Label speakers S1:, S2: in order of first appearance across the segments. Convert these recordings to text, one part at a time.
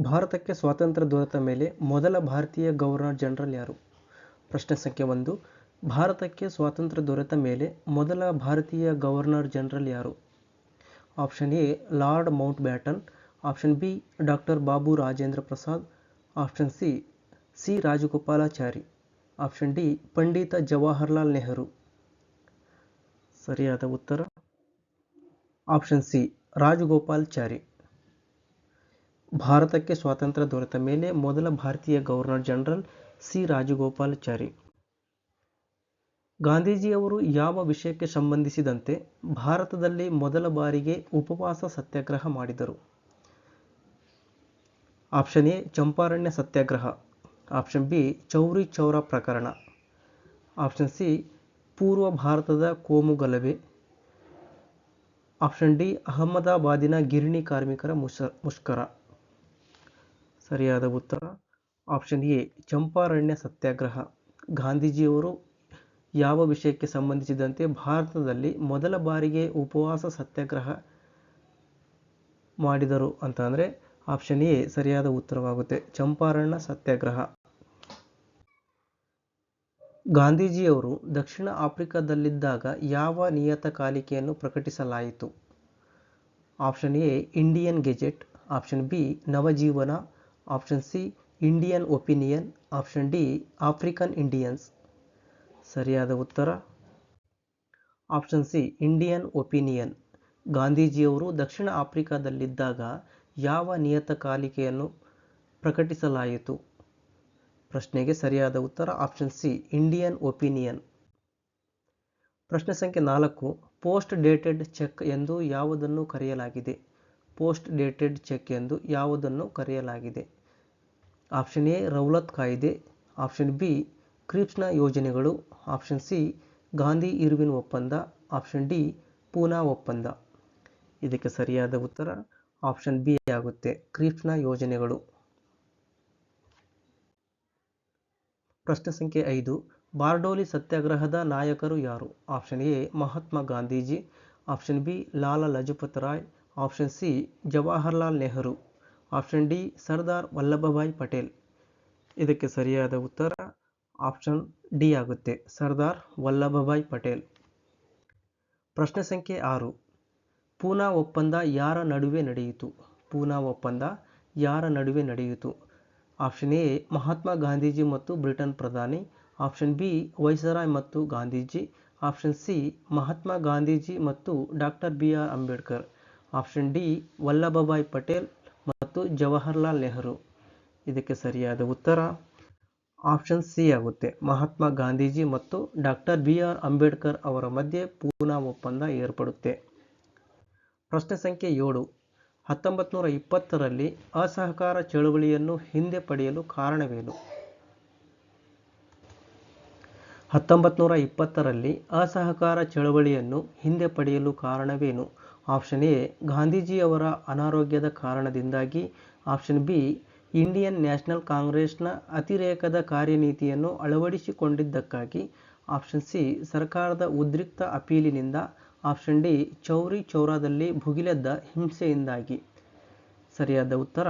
S1: ಭಾರತಕ್ಕೆ ಸ್ವಾತಂತ್ರ್ಯ ದೊರೆತ ಮೇಲೆ ಮೊದಲ ಭಾರತೀಯ ಗವರ್ನರ್ ಜನರಲ್ ಯಾರು? ಪ್ರಶ್ನೆ ಸಂಖ್ಯೆ 1. ಭಾರತಕ್ಕೆ ಸ್ವಾತಂತ್ರ್ಯ ದೊರೆತ ಮೇಲೆ ಮೊದಲ ಭಾರತೀಯ ಗವರ್ನರ್ ಜನರಲ್ ಯಾರು? Option A lord Mountbatten, option B doctor Babu Rajendra Prasad, option C Rajagopalachari, option D Pandit Jawaharlal Nehru. ಸರಿಯಾದ ಉತ್ತರ ಆಪ್ಷನ್ ಸಿ ರಾಜಗೋಪಾಲಾಚಾರಿ. ಭಾರತಕ್ಕೆ ಸ್ವಾತಂತ್ರ್ಯ ದೊರೆತ ಮೇಲೆ ಮೊದಲ ಭಾರತೀಯ ಗವರ್ನರ್ ಜನರಲ್ ಸಿ ರಾಜಗೋಪಾಲಾಚಾರಿ. ಗಾಂಧೀಜಿಯವರು ಯಾವ ವಿಷಯಕ್ಕೆ ಸಂಬಂಧಿಸಿದಂತೆ ಭಾರತದಲ್ಲಿ ಮೊದಲ ಬಾರಿಗೆ ಉಪವಾಸ ಸತ್ಯಾಗ್ರಹ ಮಾಡಿದರು? ಆಪ್ಷನ್ ಎ ಚಂಪಾರಣ್ಯ ಸತ್ಯಾಗ್ರಹ, ಆಪ್ಷನ್ ಬಿ ಚೌರಿ ಚೌರಾ ಪ್ರಕರಣ, ಆಪ್ಷನ್ ಸಿ ಪೂರ್ವ ಭಾರತದ ಕೋಮು ಗಲಭೆ, ಆಪ್ಷನ್ ಡಿ ಅಹಮದಾಬಾದಿನ ಗಿರಣಿ ಕಾರ್ಮಿಕರ ಮುಷ್ಕರ. ಸರಿಯಾದ ಉತ್ತರ ಆಪ್ಷನ್ ಎ ಚಂಪಾರಣ್ಯ ಸತ್ಯಾಗ್ರಹ. ಗಾಂಧೀಜಿಯವರು ಯಾವ ವಿಷಯಕ್ಕೆ ಸಂಬಂಧಿಸಿದಂತೆ ಭಾರತದಲ್ಲಿ ಮೊದಲ ಬಾರಿಗೆ ಉಪವಾಸ ಸತ್ಯಾಗ್ರಹ ಮಾಡಿದರು ಅಂತ ಅಂದರೆ ಆಪ್ಷನ್ ಎ ಸರಿಯಾದ ಉತ್ತರವಾಗುತ್ತೆ, ಚಂಪಾರಣ್ಯ ಸತ್ಯಾಗ್ರಹ. ಗಾಂಧೀಜಿಯವರು ದಕ್ಷಿಣ ಆಫ್ರಿಕಾದಲ್ಲಿದ್ದಾಗ ಯಾವ ನಿಯತಕಾಲಿಕೆಯನ್ನು ಪ್ರಕಟಿಸಲಾಯಿತು? Option A Indian gazette, option B Navajivan, option C Indian opinion, option D African Indians. ಸರಿಯಾದ ಉತ್ತರ ಆಪ್ಷನ್ ಸಿ ಇಂಡಿಯನ್ ಒಪಿನಿಯನ್. ಗಾಂಧೀಜಿಯವರು ದಕ್ಷಿಣ ಆಫ್ರಿಕಾದಲ್ಲಿದ್ದಾಗ ಯಾವ ನಿಯತಕಾಲಿಕೆಯನ್ನು ಪ್ರಕಟಿಸಲಾಯಿತು? ಪ್ರಶ್ನೆಗೆ ಸರಿಯಾದ ಉತ್ತರ ಆಪ್ಷನ್ ಸಿ ಇಂಡಿಯನ್ ಒಪಿನಿಯನ್. ಪ್ರಶ್ನೆ ಸಂಖ್ಯೆ 4. ಪೋಸ್ಟ್ ಡೇಟೆಡ್ ಚೆಕ್ ಎಂದು ಯಾವುದನ್ನು ಕರೆಯಲಾಗಿದೆ? ಪೋಸ್ಟ್ ಡೇಟೆಡ್ ಚೆಕ್ ಎಂದು ಯಾವುದನ್ನು ಕರೆಯಲಾಗಿದೆ? ಆಪ್ಷನ್ ಎ ರೌಲತ್ ಕಾಯ್ದೆ, ಆಪ್ಷನ್ ಬಿ ಕ್ರಿಪ್ಸ್ನ ಯೋಜನೆಗಳು, ಆಪ್ಷನ್ ಸಿ ಗಾಂಧಿ ಇರ್ವಿನ್ ಒಪ್ಪಂದ, ಆಪ್ಷನ್ ಡಿ ಪೂನಾ ಒಪ್ಪಂದ. ಇದಕ್ಕೆ ಸರಿಯಾದ ಉತ್ತರ ಆಪ್ಷನ್ ಬಿ ಆಗುತ್ತೆ, ಕ್ರಿಪ್ಸ್ನ ಯೋಜನೆಗಳು. ಪ್ರಶ್ನೆ ಸಂಖ್ಯೆ 5. ಬಾರ್ಡೋಲಿ ಸತ್ಯಾಗ್ರಹದ ನಾಯಕರು ಯಾರು? Option A Mahatma Gandhiji, option B Lala Lajpat Rai, option C Jawaharlal Nehru, option D Sardar Vallabhbhai Patel. ಇದಕ್ಕೆ ಸರಿಯಾದ ಉತ್ತರ ಆಪ್ಷನ್ ಡಿ ಆಗುತ್ತೆ, ಸರ್ದಾರ್ ವಲ್ಲಭಭಾಯ್ ಪಟೇಲ್. ಪ್ರಶ್ನೆ ಸಂಖ್ಯೆ 6. ಪೂನಾ ಒಪ್ಪಂದ ಯಾರ ನಡುವೆ ನಡೆಯಿತು? ಪೂನಾ ಒಪ್ಪಂದ ಯಾರ ನಡುವೆ ನಡೆಯಿತು? ಆಪ್ಷನ್ ಎ ಮಹಾತ್ಮ ಗಾಂಧೀಜಿ ಮತ್ತು ಬ್ರಿಟನ್ ಪ್ರಧಾನಿ, ಆಪ್ಷನ್ ಬಿ ವೈಸರಾಯ್ ಮತ್ತು ಗಾಂಧೀಜಿ, ಆಪ್ಷನ್ ಸಿ ಮಹಾತ್ಮ ಗಾಂಧೀಜಿ ಮತ್ತು doctor B R. Ambedkar, option D Vallabhbhai Patel ಮತ್ತು ಜವಾಹರ್ಲಾಲ್ ನೆಹರು. ಇದಕ್ಕೆ ಸರಿಯಾದ ಉತ್ತರ ಆಪ್ಷನ್ ಸಿ ಆಗುತ್ತೆ, ಮಹಾತ್ಮ ಗಾಂಧೀಜಿ ಮತ್ತು ಡಾಕ್ಟರ್ ಬಿ.ಆರ್. ಅಂಬೇಡ್ಕರ್ ಅವರ ಮಧ್ಯೆ ಪೂನಾ ಒಪ್ಪಂದ ಏರ್ಪಡುತ್ತೆ. ಪ್ರಶ್ನೆ ಸಂಖ್ಯೆ 7. 1920ರಲ್ಲಿ ಅಸಹಕಾರ ಚಳವಳಿಯನ್ನು ಹಿಂದೆ ಪಡೆಯಲು ಕಾರಣವೇನು? 1920ರಲ್ಲಿ ಅಸಹಕಾರ ಚಳವಳಿಯನ್ನು ಹಿಂದೆ ಪಡೆಯಲು ಕಾರಣವೇನು? ಆಪ್ಷನ್ ಎ ಗಾಂಧೀಜಿಯವರ ಅನಾರೋಗ್ಯದ ಕಾರಣದಿಂದಾಗಿ, ಆಪ್ಷನ್ ಬಿ ಇಂಡಿಯನ್ ನ್ಯಾಷನಲ್ ಕಾಂಗ್ರೆಸ್ನ ಅತಿರೇಕದ ಕಾರ್ಯನೀತಿಯನ್ನು ಅಳವಡಿಸಿಕೊಂಡಿದ್ದಕ್ಕಾಗಿ, ಆಪ್ಷನ್ ಸಿ ಸರ್ಕಾರದ ಉದ್ರಿಕ್ತ ಅಪೀಲಿನಿಂದ, ಆಪ್ಷನ್ ಡಿ ಚೌರಿ ಚೌರಾದಲ್ಲಿ ಭುಗಿಲೆದ್ದ ಹಿಂಸೆಯಿಂದಾಗಿ. ಸರಿಯಾದ ಉತ್ತರ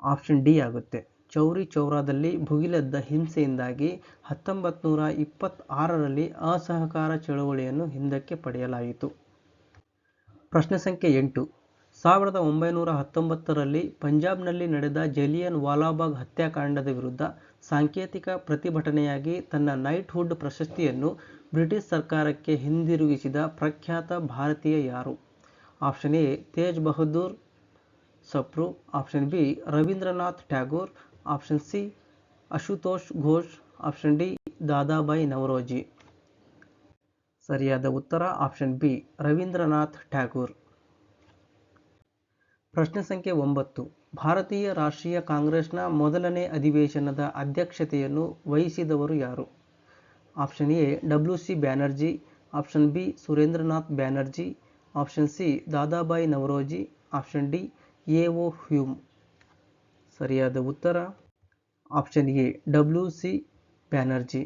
S1: ಆಪ್ಷನ್ ಡಿ ಆಗುತ್ತೆ, ಚೌರಿ ಚೌರಾದಲ್ಲಿ ಭುಗಿಲೆದ್ದ ಹಿಂಸೆಯಿಂದಾಗಿ 1926ರಲ್ಲಿ ಅಸಹಕಾರ ಚಳವಳಿಯನ್ನು ಹಿಂದಕ್ಕೆ ಪಡೆಯಲಾಯಿತು. ಪ್ರಶ್ನೆ ಸಂಖ್ಯೆ 8. 1919ರಲ್ಲಿ ಪಂಜಾಬ್ನಲ್ಲಿ ನಡೆದ ಜಲಿಯನ್ ವಾಲಾಬಾಗ್ ಹತ್ಯಾಕಾಂಡದ ವಿರುದ್ಧ ಸಾಂಕೇತಿಕ ಪ್ರತಿಭಟನೆಯಾಗಿ ತನ್ನ ನೈಟ್ಹುಡ್ ಪ್ರಶಸ್ತಿಯನ್ನು ಬ್ರಿಟಿಷ್ ಸರ್ಕಾರಕ್ಕೆ ಹಿಂದಿರುಗಿಸಿದ ಪ್ರಖ್ಯಾತ ಭಾರತೀಯ ಯಾರು? Option A Tej Bahadur Sapru, option B Rabindranath Tagore, option C Ashutosh Ghosh, option D Dadabhai Naoroji. ಸರಿಯಾದ ಉತ್ತರ ಆಪ್ಷನ್ ಬಿ ರವೀಂದ್ರನಾಥ್ ಟ್ಯಾಗೋರ್. ಪ್ರಶ್ನೆ ಸಂಖ್ಯೆ 9. ಭಾರತೀಯ ರಾಷ್ಟ್ರೀಯ ಕಾಂಗ್ರೆಸ್ನ ಮೊದಲನೇ ಅಧಿವೇಶನದ ಅಧ್ಯಕ್ಷತೆಯನ್ನು ವಹಿಸಿದವರು ಯಾರು? Option A W C. Banerjee, option B Surendranath Banerjee, option C Dadabhai Naoroji, option D A O. Hume. ಸರಿಯಾದ ಉತ್ತರ ಆಪ್ಷನ್ ಎ ಡಬ್ಲ್ಯೂ.ಸಿ. ಬ್ಯಾನರ್ಜಿ.